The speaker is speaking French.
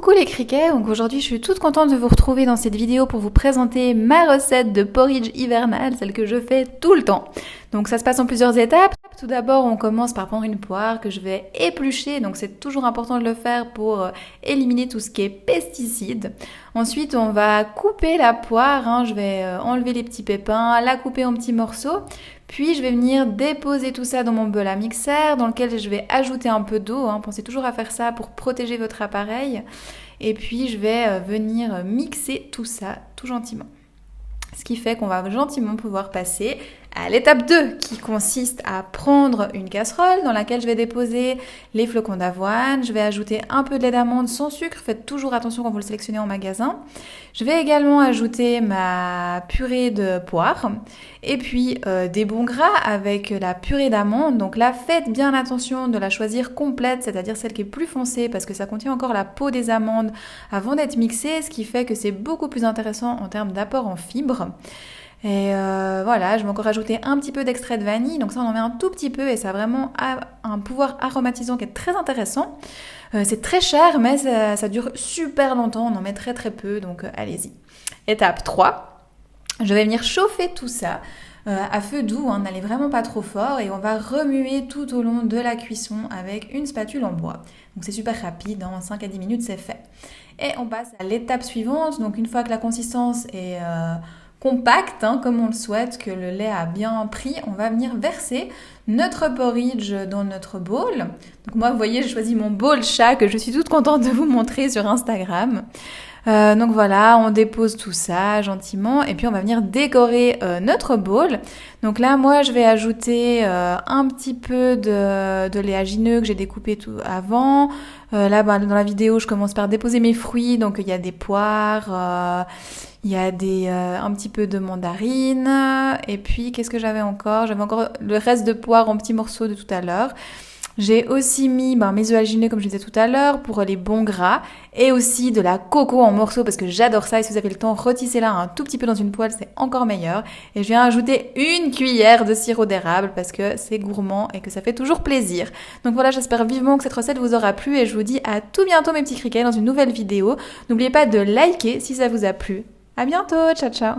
Coucou les criquets, donc aujourd'hui je suis toute contente de vous retrouver dans cette vidéo pour vous présenter ma recette de porridge hivernal, celle que je fais tout le temps. Donc ça se passe en plusieurs étapes. Tout d'abord on commence par prendre une poire que je vais éplucher, donc c'est toujours important de le faire pour éliminer tout ce qui est pesticides. Ensuite on va couper la poire, je vais enlever les petits pépins, la couper en petits morceaux. Puis je vais venir déposer tout ça dans mon bol à mixeur dans lequel je vais ajouter un peu d'eau. Pensez toujours à faire ça pour protéger votre appareil. Et puis je vais venir mixer tout ça tout gentiment. Ce qui fait qu'on va gentiment pouvoir passer à l'étape 2 qui consiste à prendre une casserole dans laquelle je vais déposer les flocons d'avoine. Je vais ajouter un peu de lait d'amande sans sucre. Faites toujours attention quand vous le sélectionnez en magasin. Je vais également ajouter ma purée de poire et puis des bons gras avec la purée d'amande. Donc là, faites bien attention de la choisir complète, c'est-à-dire celle qui est plus foncée parce que ça contient encore la peau des amandes avant d'être mixée, ce qui fait que c'est beaucoup plus intéressant en termes d'apport en fibres. Et voilà, je vais encore rajouter un petit peu d'extrait de vanille, donc ça on en met un tout petit peu et ça a vraiment un pouvoir aromatisant qui est très intéressant. C'est très cher mais ça dure super longtemps, on en met très très peu, donc allez-y. Étape 3, je vais venir chauffer tout ça à feu doux, n'allez vraiment pas trop fort et on va remuer tout au long de la cuisson avec une spatule en bois. Donc c'est super rapide, en 5 à 10 minutes c'est fait. Et on passe à l'étape suivante, donc une fois que la consistance est compacte, comme on le souhaite, que le lait a bien pris, on va venir verser notre porridge dans notre bowl. Donc moi, vous voyez, j'ai choisi mon bowl chat que je suis toute contente de vous montrer sur Instagram. Donc voilà, on dépose tout ça gentiment et puis on va venir décorer notre bowl. Donc là, moi, je vais ajouter un petit peu de léagineux que j'ai découpé tout avant. Là, dans la vidéo, je commence par déposer mes fruits. Donc il y a des poires, il y a un petit peu de mandarine. Et puis, qu'est-ce que j'avais encore? J'avais encore le reste de poires en petits morceaux de tout à l'heure. J'ai aussi mis mes œufs halinés comme je disais tout à l'heure pour les bons gras et aussi de la coco en morceaux parce que j'adore ça et si vous avez le temps, retissez-la un tout petit peu dans une poêle, c'est encore meilleur. Et je viens ajouter une cuillère de sirop d'érable parce que c'est gourmand et que ça fait toujours plaisir. Donc voilà, j'espère vivement que cette recette vous aura plu et je vous dis à tout bientôt mes petits criquets dans une nouvelle vidéo. N'oubliez pas de liker si ça vous a plu. À bientôt, ciao ciao.